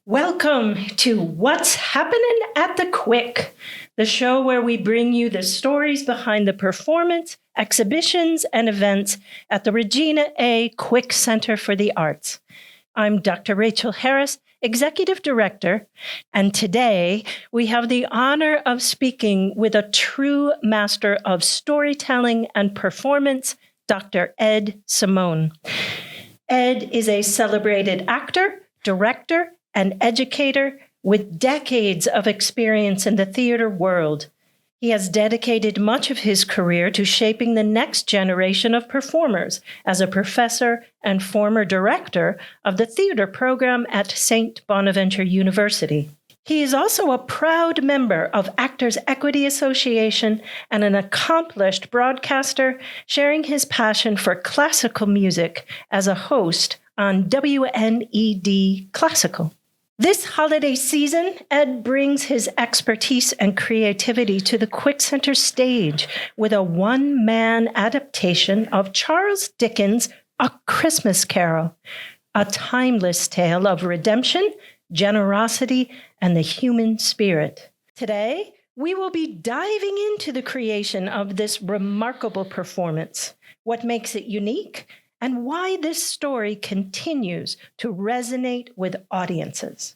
Welcome to What's Happening at the Quick, the show where we bring you the stories behind the performance, exhibitions, and events at the Regina A. Quick Center for the Arts. I'm Dr. Rachel Harris, Executive Director, and today we have the honor of speaking with a true master of storytelling and performance, Dr. Ed.Simone. Ed is a celebrated actor, director, and educator with decades of experience in the theater world. He has dedicated much of his career to shaping the next generation of performers as a professor and former director of the theater program at St. Bonaventure University. He is also a proud member of Actors Equity Association and an accomplished broadcaster, sharing his passion for classical music as a host on WNED Classical. This holiday season, Ed brings his expertise and creativity to the Quick Center stage with a one-man adaptation of Charles Dickens' A Christmas Carol, a timeless tale of redemption, generosity, and the human spirit. Today, we will be diving into the creation of this remarkable performance, what makes it unique, and why this story continues to resonate with audiences.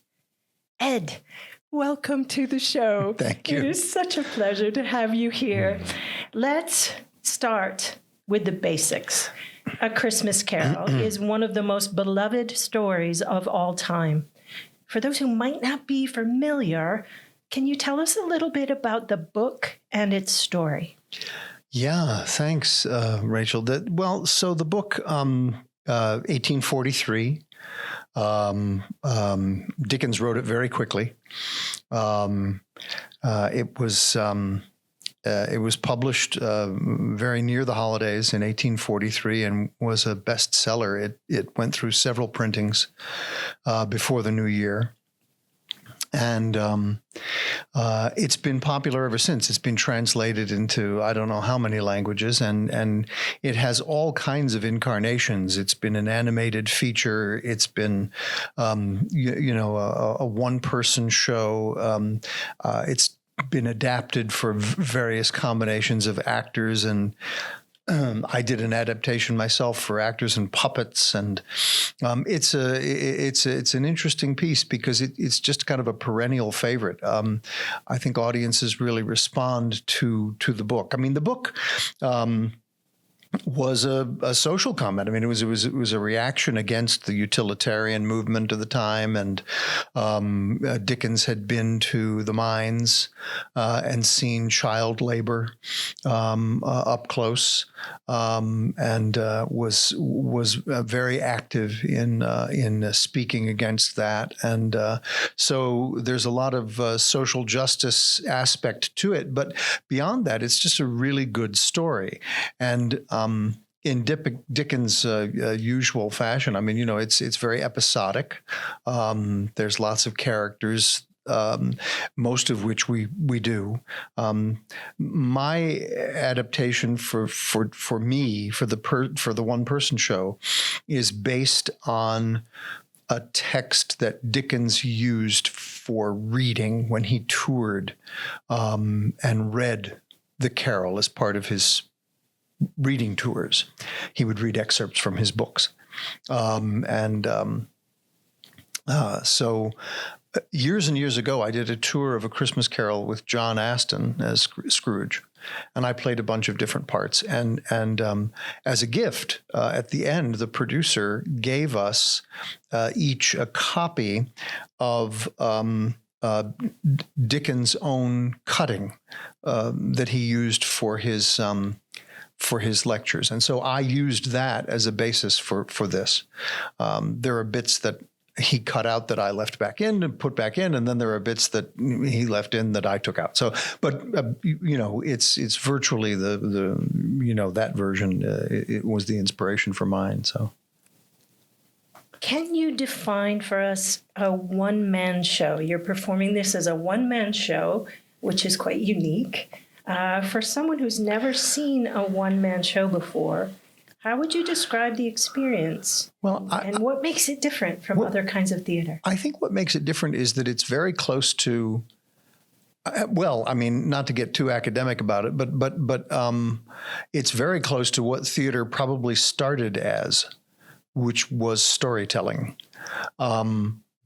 Ed, welcome to the show. Thank you. It is such a pleasure to have you here. Let's start with the basics. A Christmas Carol is one of the most beloved stories of all time. For those who might not be familiar, can you tell us a little bit about the book and its story? Yeah, thanks, Rachel. So the book, 1843, Dickens wrote it very quickly. It was published very near the holidays in 1843 and was a bestseller. It went through several printings before the new year. And it's been popular ever since. It's been translated into I don't know how many languages, and it has all kinds of incarnations. It's been an animated feature. It's been, a one-person show. It's been adapted for various combinations of actors, and I did an adaptation myself for actors and puppets, and it's an interesting piece because it's just kind of a perennial favorite. I think audiences really respond to the book. I mean, the book was a social comment. I mean, it was a reaction against the utilitarian movement of the time, and Dickens had been to the mines and seen child labor up close, and was very active in speaking against that. And so there's a lot of social justice aspect to it, but beyond that, it's just a really good story. And in Dickens' usual fashion, I mean, it's very episodic. There's lots of characters, most of which we do. My adaptation for me for the one person show is based on a text that Dickens used for reading when he toured and read the Carol as part of his reading tours. He would read excerpts from his books. So years and years ago, I did a tour of A Christmas Carol with John Aston as Scrooge, and I played a bunch of different parts. And as a gift, at the end, the producer gave us each a copy of Dickens' own cutting that he used for his lectures. And so I used that as a basis for this. There are bits that he cut out that I left back in and put back in, and then there are bits that he left in that I took out. So, but it's virtually that version. It was the inspiration for mine. So, can you define for us a one-man show? You're performing this as a one-man show, which is quite unique. For someone who's never seen a one-man show before, How would you describe the experience? Well, and what makes it different from other kinds of theater? I think what makes it different is that it's very close to, not to get too academic about it, but it's very close to what theater probably started as, which was storytelling.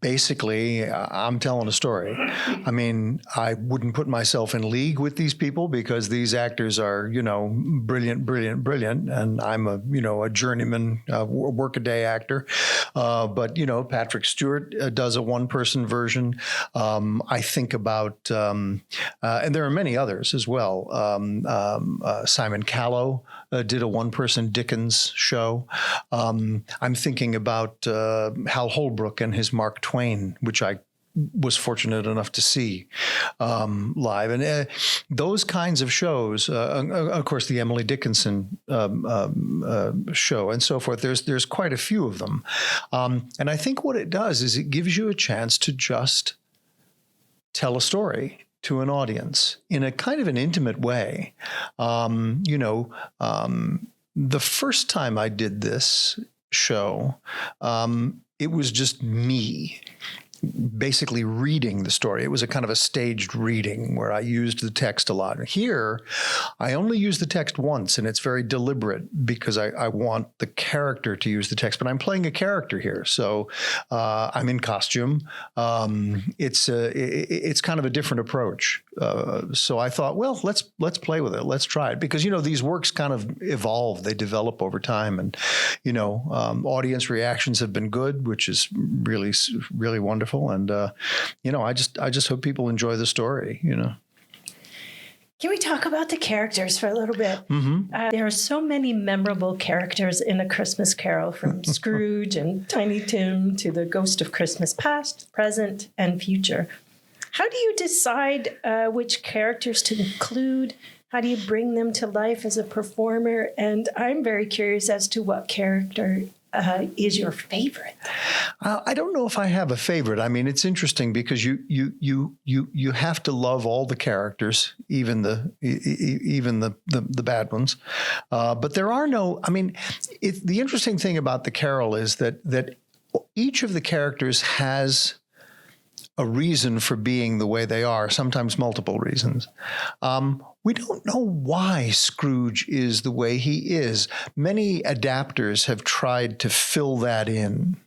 Basically, I'm telling a story. I mean, I wouldn't put myself in league with these people because these actors are, brilliant, and I'm a journeyman, workaday actor. But Patrick Stewart does a one-person version. I think about, and there are many others as well. Simon Callow did a one-person Dickens show. I'm thinking about Hal Holbrook and his Mark Twain, which I was fortunate enough to see live. And those kinds of shows, of course, the Emily Dickinson show and so forth, there's quite a few of them. And I think what it does is it gives you a chance to just tell a story to an audience in a kind of an intimate way. The first time I did this show, it was just me basically reading the story. It was a kind of a staged reading where I used the text a lot. Here, I only use the text once, and it's very deliberate because I want the character to use the text, but I'm playing a character here. So I'm in costume. It's kind of a different approach. So I thought, well, let's play with it. Let's try it. Because, these works kind of evolve. They develop over time. And, audience reactions have been good, which is really, really wonderful. And, I just hope people enjoy the story, Can we talk about the characters for a little bit? Mm-hmm. There are so many memorable characters in A Christmas Carol, from Scrooge and Tiny Tim to the Ghost of Christmas Past, Present, and Future. How do you decide which characters to include? How do you bring them to life as a performer? And I'm very curious as to what character is your favorite. I don't know if I have a favorite. I mean, it's interesting because you have to love all the characters, even the bad ones. But there are no. I mean, the interesting thing about the Carol is that each of the characters has a reason for being the way they are, sometimes multiple reasons. We don't know why Scrooge is the way he is. Many adapters have tried to fill that in,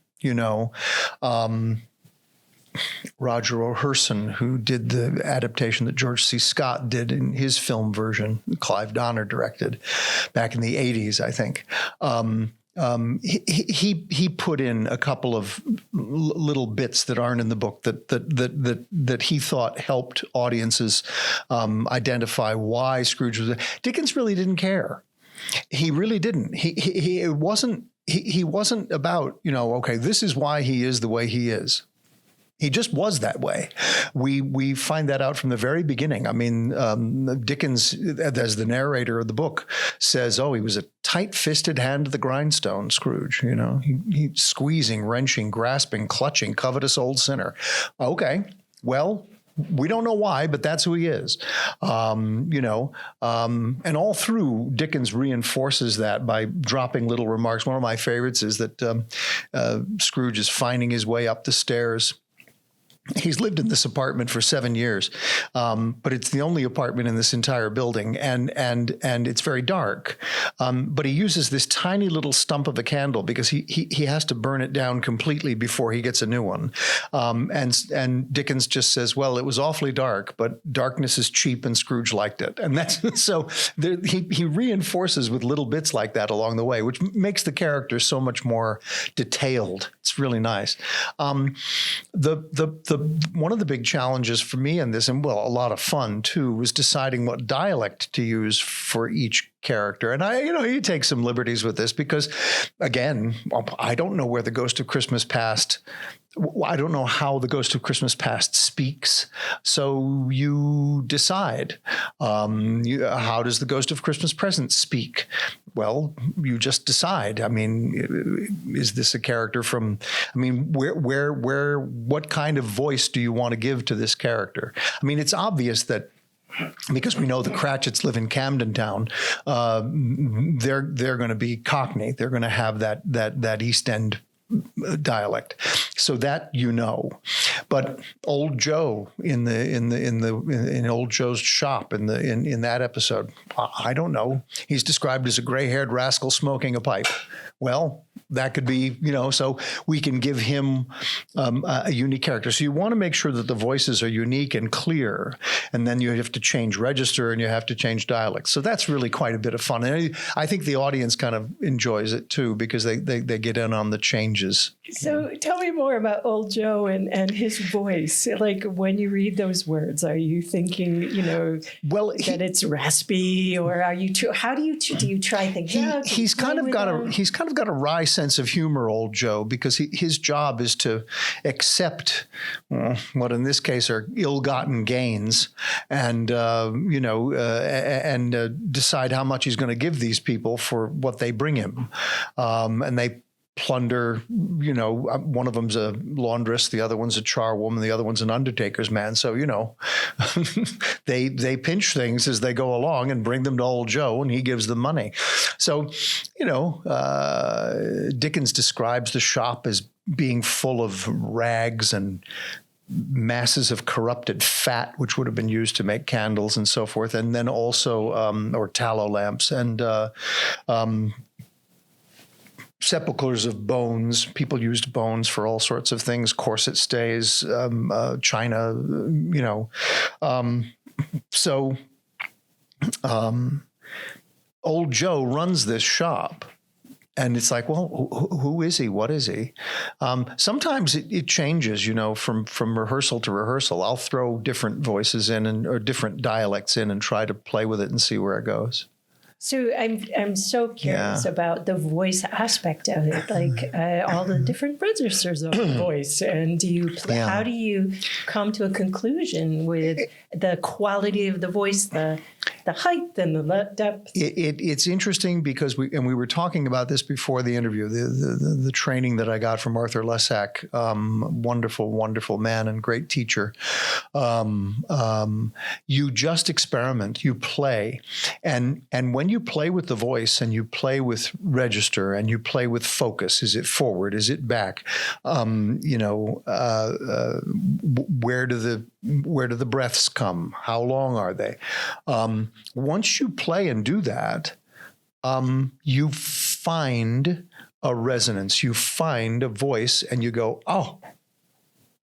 Roger O'Herson, who did the adaptation that George C. Scott did in his film version, Clive Donner directed back in the 80s, I think. He put in a couple of little bits that aren't in the book that he thought helped audiences identify why Scrooge was. Dickens really didn't care. He really didn't. He wasn't about, okay, this is why he is the way he is. He just was that way. We find that out from the very beginning. I mean, Dickens, as the narrator of the book, says, he was a tight-fisted hand to the grindstone, Scrooge. He squeezing, wrenching, grasping, clutching, covetous old sinner. Okay, well, we don't know why, but that's who he is. And all through, Dickens reinforces that by dropping little remarks. One of my favorites is that Scrooge is finding his way up the stairs. He's lived in this apartment for 7 years, but it's the only apartment in this entire building, and it's very dark. But he uses this tiny little stump of a candle because he has to burn it down completely before he gets a new one. And Dickens just says, well, it was awfully dark, but darkness is cheap, and Scrooge liked it. And that's so he reinforces with little bits like that along the way, which makes the character so much more detailed. It's really nice. One of the big challenges for me in this, and a lot of fun too, was deciding what dialect to use for each character. And you take some liberties with this because, again, I don't know where the Ghost of Christmas Past. I don't know how the Ghost of Christmas Past speaks. So you decide. How does the Ghost of Christmas Present speak? Well, you just decide. I mean, is this a character from, what kind of voice do you want to give to this character? I mean, it's obvious that because we know the Cratchits live in Camden Town, they're going to be Cockney. They're going to have that East End dialect, so that but old Joe in old Joe's shop in that episode, I don't know, he's described as a gray-haired rascal smoking a pipe. Well, that could be, so we can give him a unique character. So you want to make sure that the voices are unique and clear, and then you have to change register and you have to change dialect. So that's really quite a bit of fun. And I think the audience kind of enjoys it too, because they get in on the changes. So tell me more about old Joe and his voice. Like, when you read those words, are you thinking, that it's raspy, or are you how do you try things out? He's kind of got a wry sense of humor, old Joe, because his job is to accept what in this case are ill-gotten gains, and decide how much he's going to give these people for what they bring him, and they plunder, one of them's a laundress, the other one's a charwoman, the other one's an undertaker's man. So, they pinch things as they go along and bring them to old Joe, and he gives them money. So, Dickens describes the shop as being full of rags and masses of corrupted fat, which would have been used to make candles and so forth. And then also, or tallow lamps, and, sepulchres of bones. People used bones for all sorts of things, corset stays, china, old Joe runs this shop. And it's like, well, who is he? What is he? Sometimes it changes, from rehearsal to rehearsal. I'll throw different voices in or different dialects in and try to play with it and see where it goes. So I'm so curious about the voice aspect of it, like all the different registers of voice. And how do you come to a conclusion with the quality of the voice, the height and the depth? It's interesting because we were talking about this before the interview, the training that I got from Arthur Lesack, wonderful, wonderful man and great teacher. You just experiment, you play. And when you play with the voice and you play with register and you play with focus, is it forward? Is it back? Where do the breaths come? How long are they? Once you play and do that, you find a resonance, you find a voice, and you go, oh,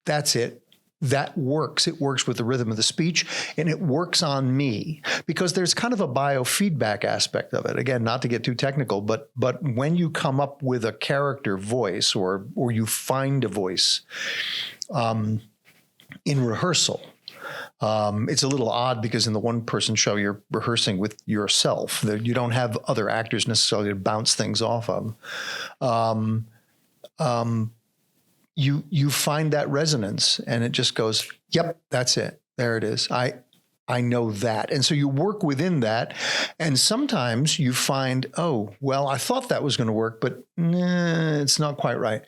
that's it. That works. It works with the rhythm of the speech, and it works on me, because there's kind of a biofeedback aspect of it. Again, not to get too technical, but when you come up with a character voice or you find a voice in rehearsal, it's a little odd because in the one-person show, you're rehearsing with yourself. You don't have other actors necessarily to bounce things off of. You find that resonance, and it just goes, yep, that's it. There it is. I know that. And so you work within that. And sometimes you find, oh, well, I thought that was going to work, but it's not quite right.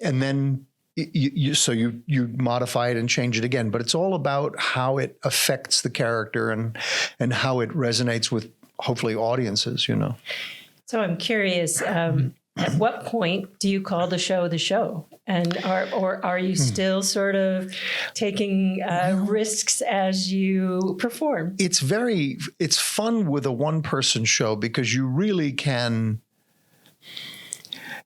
And then you modify it and change it again. But it's all about how it affects the character and how it resonates with, hopefully, audiences, So I'm curious, at what point do you call the show? And are you still sort of taking risks as you perform? It's fun with a one-person show because you really can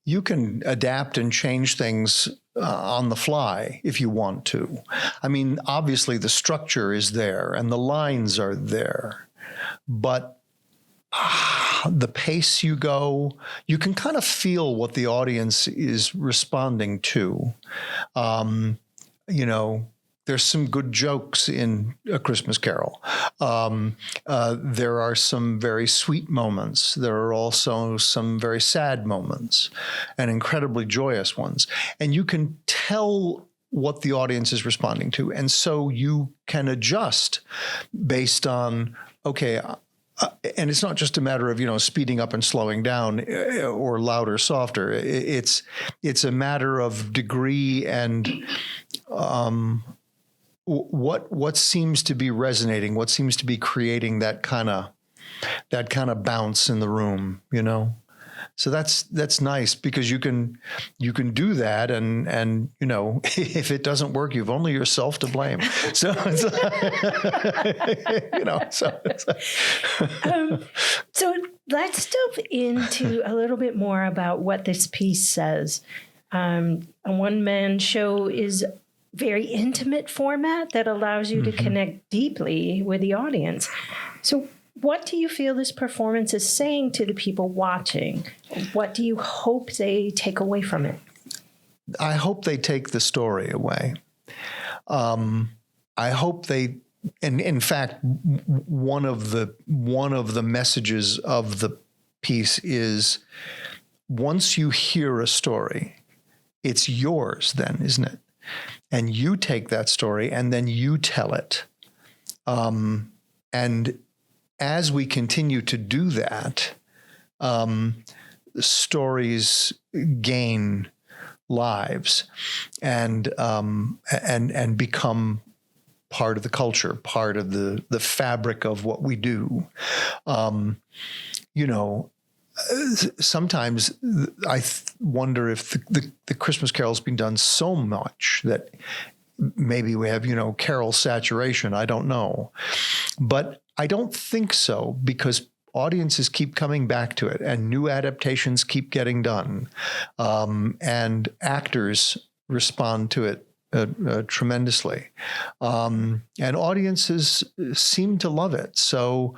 adapt and change things on the fly if you want to. I mean, obviously the structure is there and the lines are there, but the pace you go, you can kind of feel what the audience is responding to. There's some good jokes in A Christmas Carol. There are some very sweet moments. There are also some very sad moments and incredibly joyous ones. And you can tell what the audience is responding to. And so you can adjust based on, okay, and it's not just a matter of, speeding up and slowing down or louder, softer. It's a matter of degree and what seems to be resonating, what seems to be creating that kind of bounce in the room, you know? So that's nice, because you can do that, and you know, if it doesn't work, you've only yourself to blame. So it's, you know, so let's delve into a little bit more about what this piece says. A one-man show is very intimate format that allows you to connect deeply with the audience. So what do you feel this performance is saying to the people watching? What do you hope they take away from it? I hope they take the story away. I hope they, and in fact, one of the messages of the piece is, once you hear a story, it's yours then, isn't it? And you take that story and then you tell it. And as we continue to do that, stories gain lives and become part of the culture, part of the fabric of what we do. You know, sometimes I wonder if the Christmas carol's been done so much that maybe we have, you know, carol saturation. I don't know. But I don't think so, because audiences keep coming back to it and new adaptations keep getting done. And actors respond to it tremendously. And audiences seem to love it. So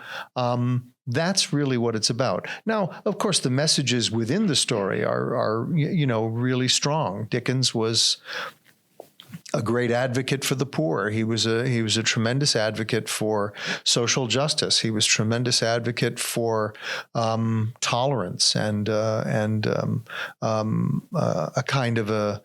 that's really what it's about. Now, of course, the messages within the story are you know, really strong. Dickens was a great advocate for the poor. He was a tremendous advocate for social justice. He was a tremendous advocate for tolerance and a kind of a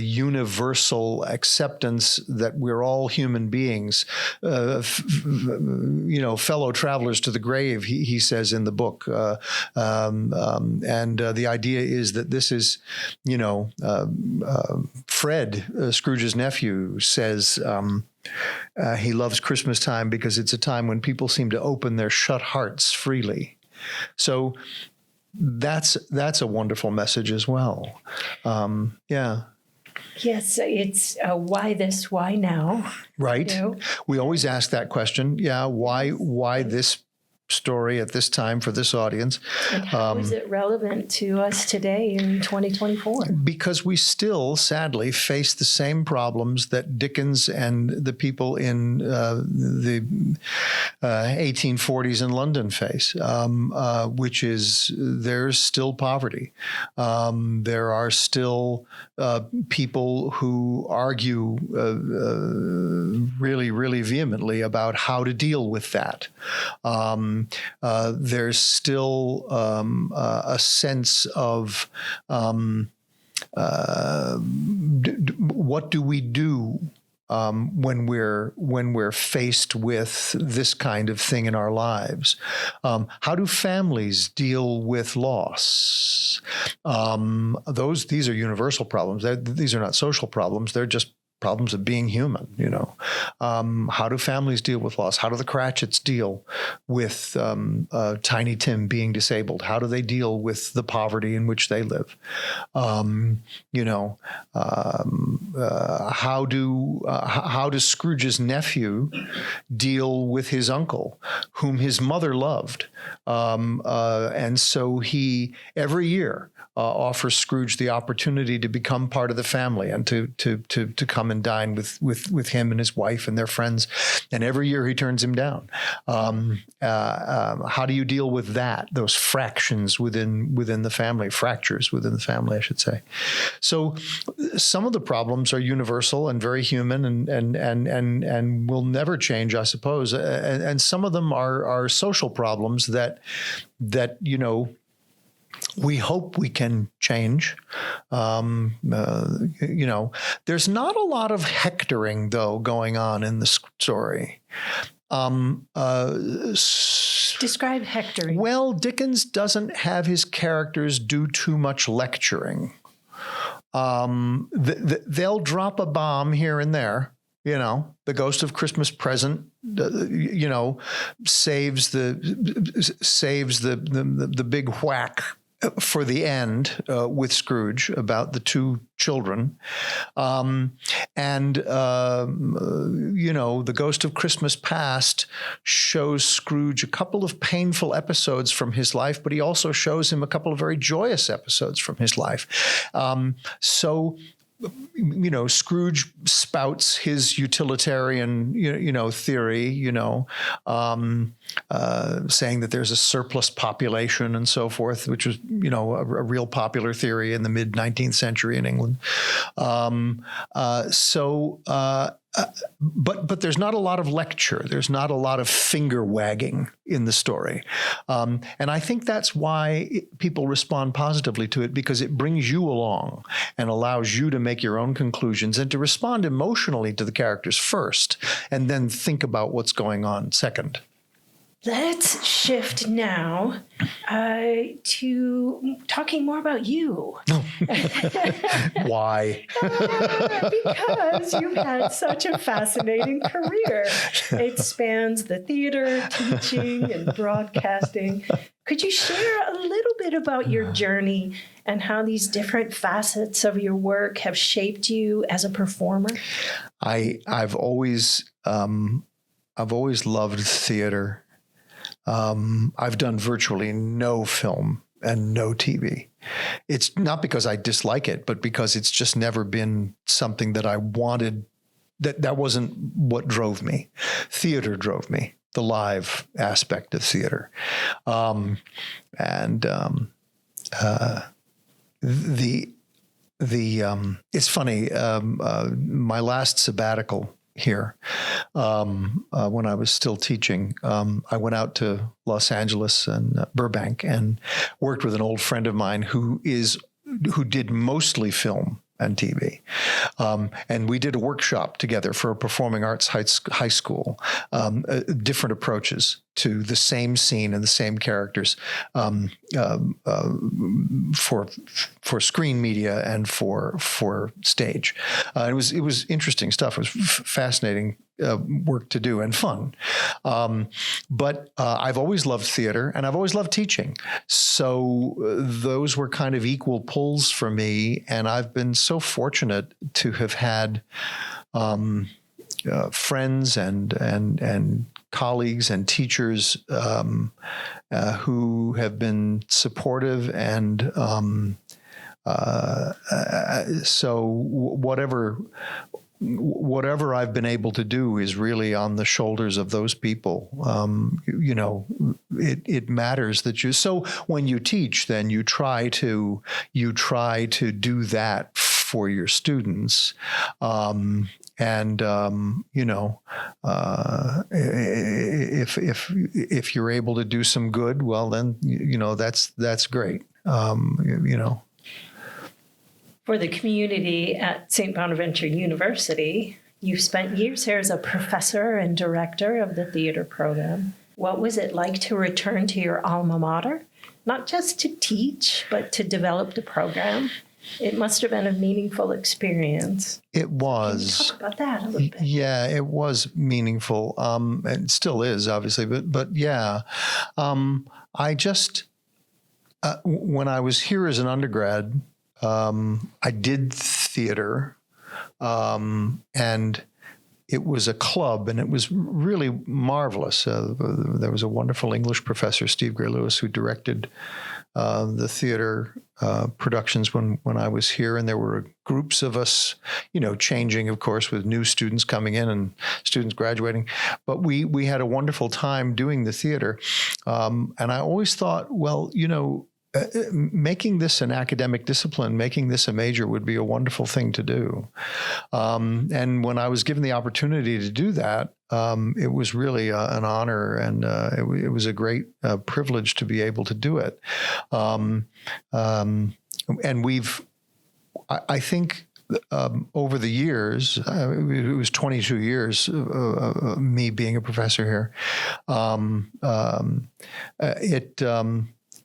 universal acceptance that we're all human beings, you know, fellow travelers to the grave. He says in the book, and the idea is that this is, you know, Fred, Scrooge's nephew, says he loves Christmas time because it's a time when people seem to open their shut hearts freely. So that's a wonderful message as well. Yeah. Yes, it's why this, why now? Right. You know? We always ask that question. Yeah. Why this story at this time for this audience? And how is it relevant to us today in 2024? Because we still, sadly, face the same problems that Dickens and the people in the 1840s in London face, which is there's still poverty. There are still people who argue really, really vehemently about how to deal with that. There's still a sense of what do we do when we're faced with this kind of thing in our lives? How do families deal with loss? These are universal problems. These are not social problems. They're just problems of being human, you know. How do families deal with loss? How do the Cratchits deal with Tiny Tim being disabled? How do they deal with the poverty in which they live? You know, how does Scrooge's nephew deal with his uncle, whom his mother loved? And so he, every year, offers Scrooge the opportunity to become part of the family and to come and dine with him and his wife and their friends. And every year he turns him down. How do you deal with that? Those fractions within the family, fractures within the family, I should say. So some of the problems are universal and very human and will never change, I suppose. And some of them are social problems that you know, we hope we can change. You know, there's not a lot of hectoring, though, going on in the story. Describe hectoring. Well, Dickens doesn't have his characters do too much lecturing. They'll drop a bomb here and there. You know, the Ghost of Christmas Present, you know, saves the big whack for the end with Scrooge about the two children. You know, the Ghost of Christmas Past shows Scrooge a couple of painful episodes from his life, but he also shows him a couple of very joyous episodes from his life. So, you know, Scrooge spouts his utilitarian, theory, saying that there's a surplus population and so forth, which was, a real popular theory in the mid 19th century in England. But there's not a lot of lecture. There's not a lot of finger wagging in the story. And I think that's why people respond positively to it, because it brings you along and allows you to make your own conclusions and to respond emotionally to the characters first, and then think about what's going on second. Let's shift now to talking more about you. Why? Because you've had such a fascinating career. It spans the theater, teaching, and broadcasting. Could you share a little bit about your journey and how these different facets of your work have shaped you as a performer? I've always loved theater. I've done virtually no film and no TV. It's not because I dislike it, but because it's just never been something that I wanted. That wasn't what drove me. Theater drove me, the live aspect of theater. It's funny, my last sabbatical here, when I was still teaching, I went out to Los Angeles and Burbank and worked with an old friend of mine who did mostly film and TV. And we did a workshop together for a performing arts high school, different approaches to the same scene and the same characters, for screen media and for stage. It was interesting stuff. It was fascinating work to do and fun. But I've always loved theater and I've always loved teaching. So those were kind of equal pulls for me. And I've been so fortunate to have had friends and colleagues and teachers who have been supportive, and so whatever I've been able to do is really on the shoulders of those people. It matters that so when you teach, then you try to do that for your students. If you're able to do some good, well, then, that's great. For the community at St. Bonaventure University, you've spent years here as a professor and director of the theater program. What was it like to return to your alma mater? Not just to teach, but to develop the program? It must have been a meaningful experience. It was. Can you talk about that a little bit? Yeah, it was meaningful. And still is, obviously. But yeah, I just, when I was here as an undergrad, I did theater, and it was a club, and it was really marvelous. There was a wonderful English professor, Steve Gray Lewis, who directed the theater productions when I was here, and there were groups of us, changing, of course, with new students coming in and students graduating. But we had a wonderful time doing the theater, and I always thought, well, making this an academic discipline, making this a major would be a wonderful thing to do. And when I was given the opportunity to do that, it was really an honor, and it was a great privilege to be able to do it. And I think over the years, it was 22 years, me being a professor here,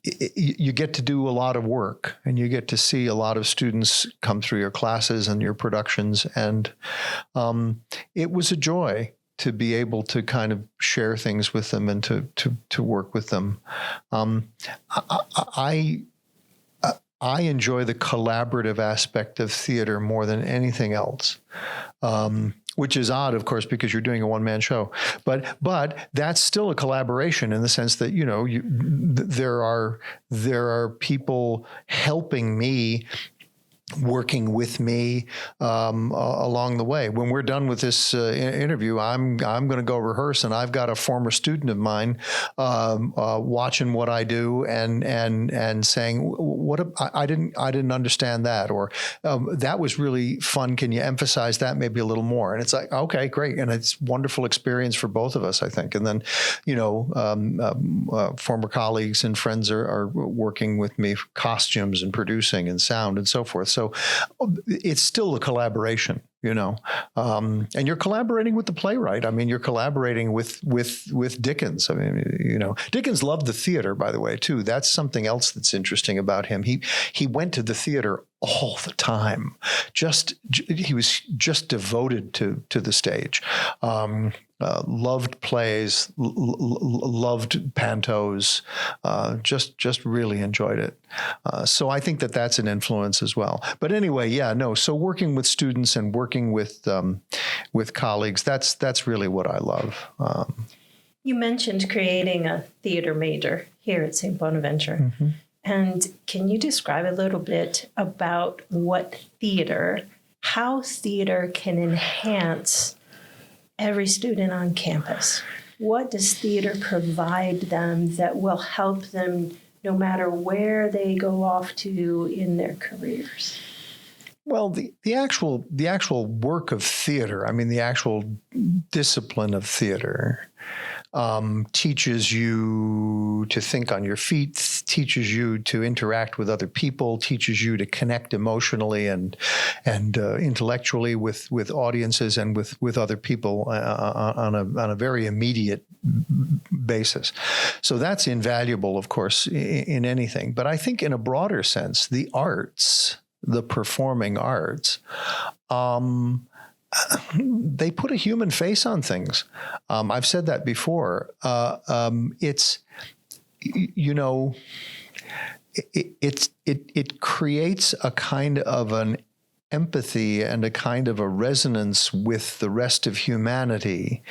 you get to do a lot of work, and you get to see a lot of students come through your classes and your productions. And it was a joy to be able to kind of share things with them and to work with them. I enjoy the collaborative aspect of theater more than anything else, which is odd, of course, because you're doing a one-man show. But that's still a collaboration in the sense that, there are people helping me, working with me along the way. When we're done with this interview, I'm going to go rehearse, and I've got a former student of mine watching what I do and saying, I didn't understand that, or that was really fun. Can you emphasize that maybe a little more? And it's like, okay, great, and it's wonderful experience for both of us, I think. And then former colleagues and friends are working with me, costumes and producing and sound and so forth. So it's still a collaboration, and you're collaborating with the playwright. I mean, you're collaborating with Dickens. I mean, Dickens loved the theater, by the way, too. That's something else that's interesting about him. He went to the theater all the time. He was just devoted to the stage. Loved plays, loved pantos, just really enjoyed it. So I think that's an influence as well. But anyway, so working with students and working with colleagues, that's really what I love. You mentioned creating a theater major here at St. Bonaventure. Mm-hmm. And can you describe a little bit about how theater can enhance every student on campus? What does theater provide them that will help them no matter where they go off to in their careers? Well, the actual work of theater, I mean, the actual discipline of theater, teaches you to think on your feet, teaches you to interact with other people, teaches you to connect emotionally and intellectually with audiences and with other people on a very immediate basis. So that's invaluable, of course, in anything. But I think in a broader sense, the arts, the performing arts, they put a human face on things. I've said that before. It creates a kind of an empathy and a kind of a resonance with the rest of humanity,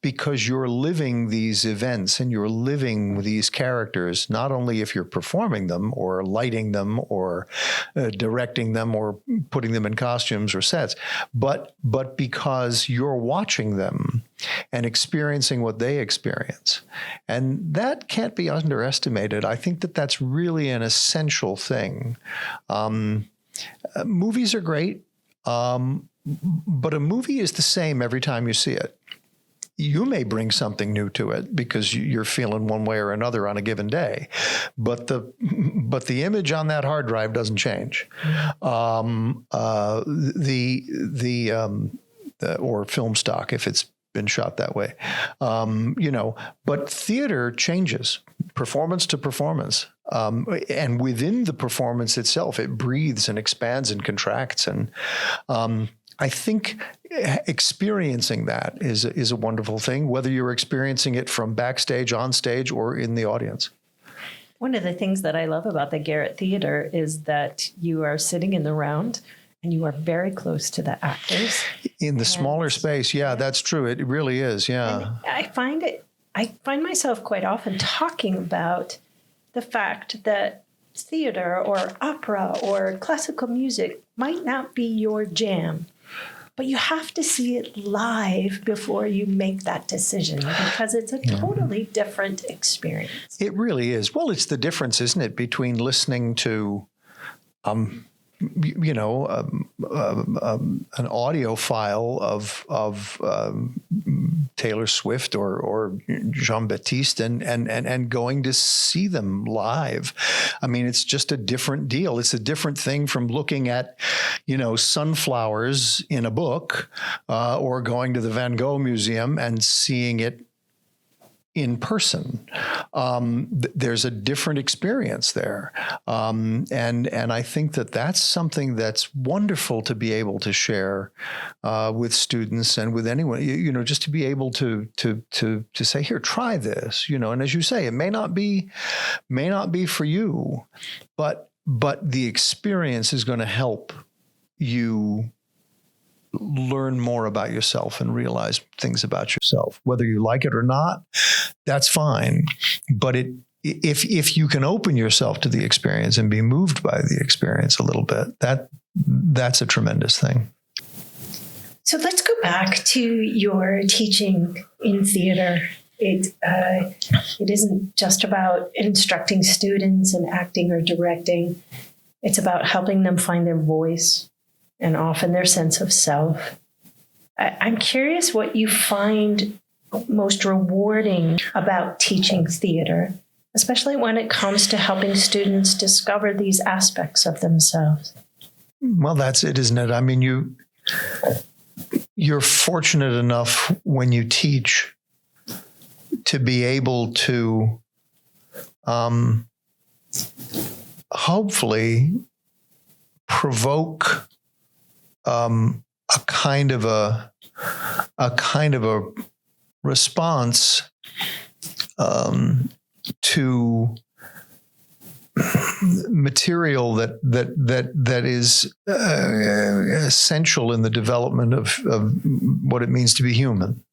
because you're living these events and you're living these characters, not only if you're performing them or lighting them or directing them or putting them in costumes or sets, but because you're watching them and experiencing what they experience. And that can't be underestimated. I think that's really an essential thing. Movies are great, but a movie is the same every time you see it. You may bring something new to it because you're feeling one way or another on a given day, but the image on that hard drive doesn't change. Or film stock if it's been shot that way, but theater changes performance to performance. And within the performance itself, it breathes and expands and contracts. And I think experiencing that is a wonderful thing, whether you're experiencing it from backstage, on stage, or in the audience. One of the things that I love about the Garrett Theater is that you are sitting in the round and you are very close to the actors. In the smaller space, that's true. It really is, And I find myself quite often talking about the fact that theater or opera or classical music might not be your jam, but you have to see it live before you make that decision because it's a totally different experience. It really is. Well, it's the difference, isn't it, between listening to an audio file of Taylor Swift or Jean-Baptiste and going to see them live. I mean, it's just a different deal. It's a different thing from looking at, sunflowers in a book or going to the Van Gogh Museum and seeing it in person. There's a different experience there. And I think that that's something that's wonderful to be able to share with students and with anyone, just to be able to say, here, try this, and as you say, it may not be for you, but the experience is going to help you learn more about yourself and realize things about yourself. Whether you like it or not, that's fine. But if you can open yourself to the experience and be moved by the experience a little bit, that's a tremendous thing. So let's go back to your teaching in theater. It isn't just about instructing students and acting or directing. It's about helping them find their voice and often their sense of self. I'm curious what you find most rewarding about teaching theater, especially when it comes to helping students discover these aspects of themselves. Well, that's it, isn't it? I mean, you're fortunate enough when you teach to be able to hopefully provoke a kind of a response to material that is essential in the development of what it means to be human.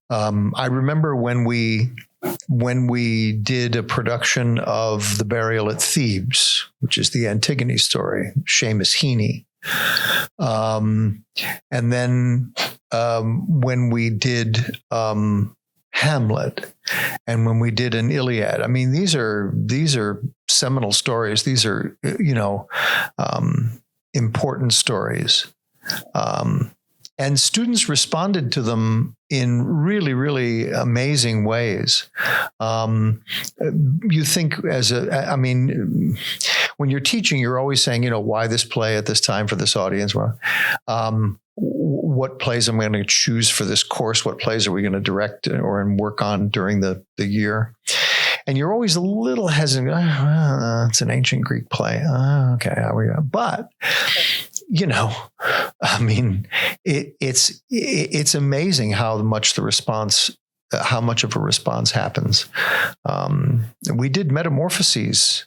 I remember when we did a production of The Burial at Thebes, which is the Antigone story, Seamus Heaney. And then when we did Hamlet, and when we did an Iliad, I mean, these are seminal stories. These are important stories. And students responded to them in really, really amazing ways. You think when you're teaching, you're always saying, why this play at this time for this audience? Well, what plays am I going to choose for this course? What plays are we going to direct or work on during the year? And you're always a little hesitant. It's an ancient Greek play. Okay, how we go. But it's amazing how much of a response happens. We did Metamorphoses.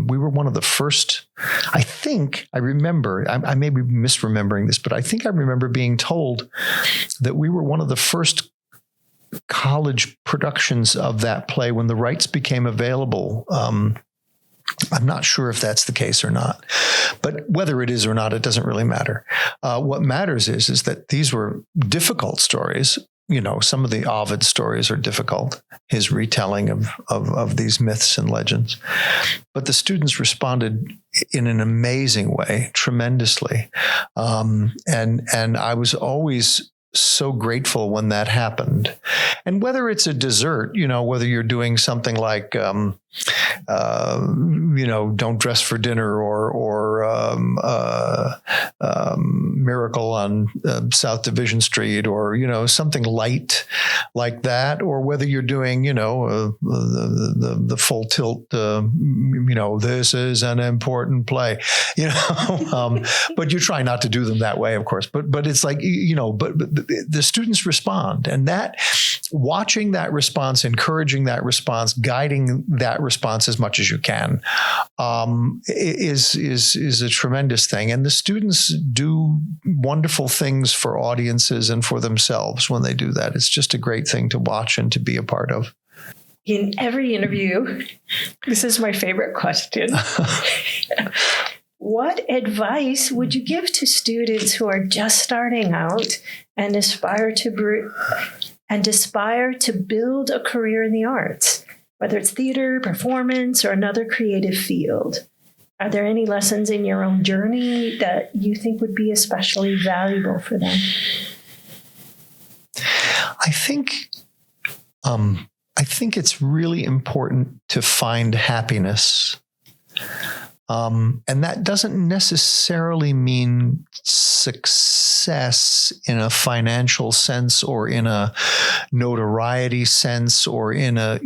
We were one of the first, I think I remember, I may be misremembering this, but I think I remember being told that we were one of the first college productions of that play when the rights became available. I'm not sure if that's the case or not, but whether it is or not, it doesn't really matter. What matters is that these were difficult stories. Some of the Ovid stories are difficult, his retelling of these myths and legends. But the students responded in an amazing way, tremendously. And I was always so grateful when that happened. And whether it's a dessert, whether you're doing something like, Don't Dress for Dinner or Miracle on South Division Street, or, something light like that, or whether you're doing, the full tilt, this is an important play, but you try not to do them that way, of course, but it's like, but the students respond, and that watching that response, encouraging that response, guiding that response as much as you can, is a tremendous thing. And the students do wonderful things for audiences and for themselves when they do that. It's just a great thing to watch and to be a part of. In every interview, this is my favorite question. What advice would you give to students who are just starting out and aspire to build a career in the arts, whether it's theater, performance, or another creative field? Are there any lessons in your own journey that you think would be especially valuable for them? I think it's really important to find happiness. And that doesn't necessarily mean success success in a financial sense or in a notoriety sense or in a,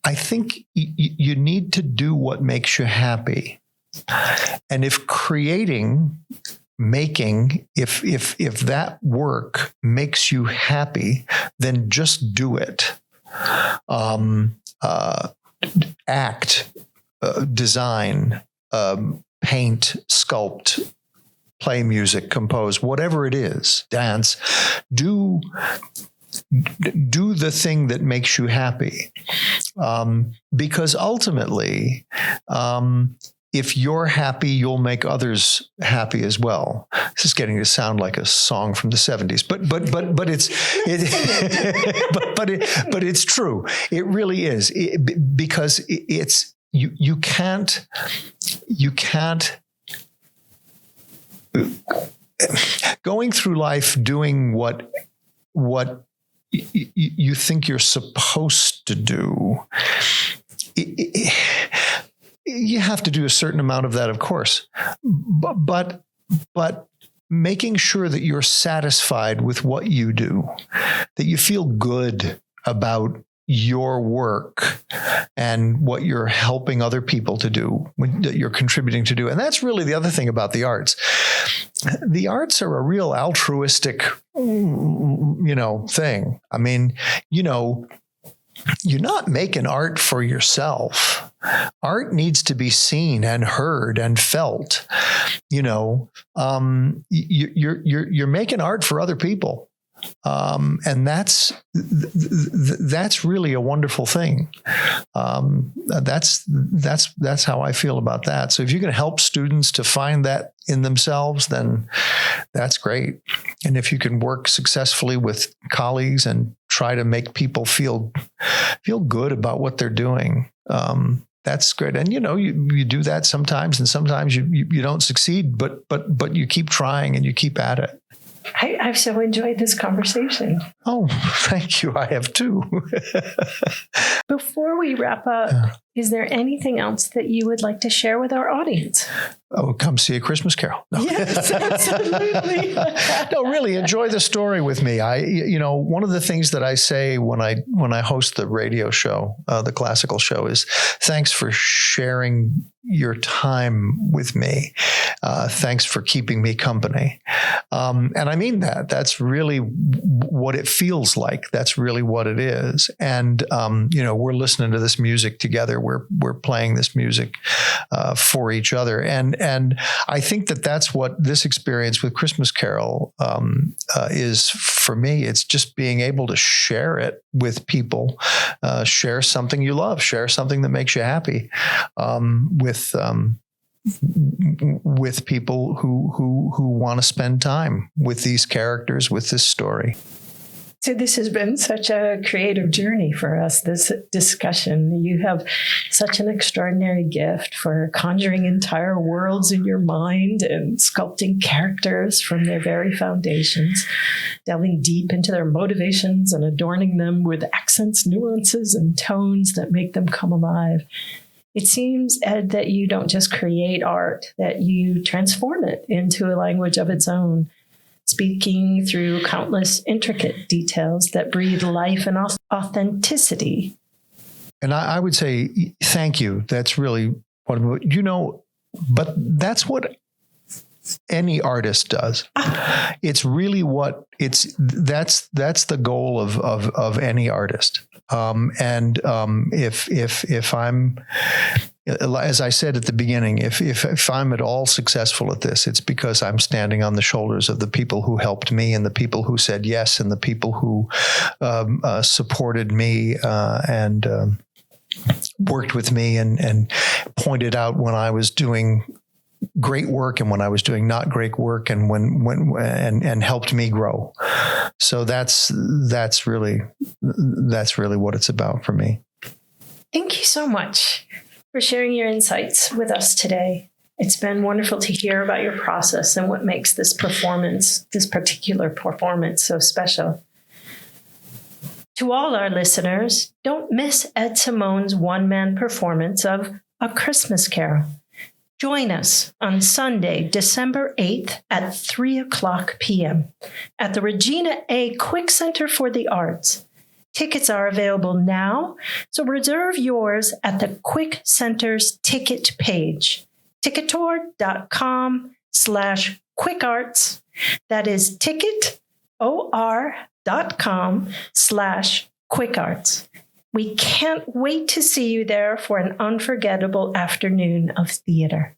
I think you need to do what makes you happy. And if making, if that work makes you happy, then just do it. Act, design, paint, sculpt, play music, compose, whatever it is, dance, do the thing that makes you happy. Because ultimately, if you're happy, you'll make others happy as well. This is getting to sound like a song from the 70s, but it's true. It really is, because it's you can't going through life doing what you think you're supposed to do. You have to do a certain amount of that, of course, but making sure that you're satisfied with what you do, that you feel good about your work and what you're helping other people to do, that you're contributing to do. And that's really the other thing about the arts. The arts are a real altruistic, thing. I mean, you're not making art for yourself. Art needs to be seen and heard and felt. You're making art for other people. And that's really a wonderful thing. That's how I feel about that. So if you can help students to find that in themselves, then that's great. And if you can work successfully with colleagues and try to make people feel good about what they're doing, that's great. And you do that sometimes, and sometimes you don't succeed, but you keep trying and you keep at it. I've so enjoyed this conversation. Oh, thank you. I have too. Before we wrap up, is there anything else that you would like to share with our audience? Oh, come see A Christmas Carol. No. Yes, absolutely. No, really enjoy the story with me. One of the things that I say when I host the radio show, the classical show, is thanks for sharing your time with me. Thanks for keeping me company. And I mean that. That's really what it feels like. That's really what it is. And, we're listening to this music together. We're playing this music for each other. And I think that's what this experience with Christmas Carol is for me. It's just being able to share it with people, share something you love, share something that makes you happy with people who want to spend time with these characters, with this story. So this has been such a creative journey for us, this discussion. You have such an extraordinary gift for conjuring entire worlds in your mind and sculpting characters from their very foundations, delving deep into their motivations and adorning them with accents, nuances, and tones that make them come alive. It seems, Ed, that you don't just create art, that you transform it into a language of its own, speaking through countless intricate details that breathe life and authenticity. And I would say, thank you. That's really what, but that's what any artist does. It's really that's the goal of any artist. If I'm, as I said at the beginning, if I'm at all successful at this, it's because I'm standing on the shoulders of the people who helped me and the people who said yes and the people who supported me and worked with me and pointed out when I was doing great work and when I was doing not great work and when helped me grow. So that's really what it's about for me. Thank you so much for sharing your insights with us today. It's been wonderful to hear about your process and what makes this particular performance so special. To all our listeners, don't miss Ed.Simone's one-man performance of A Christmas Carol. Join us on Sunday, December 8th at 3 o'clock p.m. at the Regina A. Quick Center for the Arts. Tickets are available now, so reserve yours at the Quick Center's ticket page, ticketor.com/quickarts. That is ticketor.com/quickarts. We can't wait to see you there for an unforgettable afternoon of theater.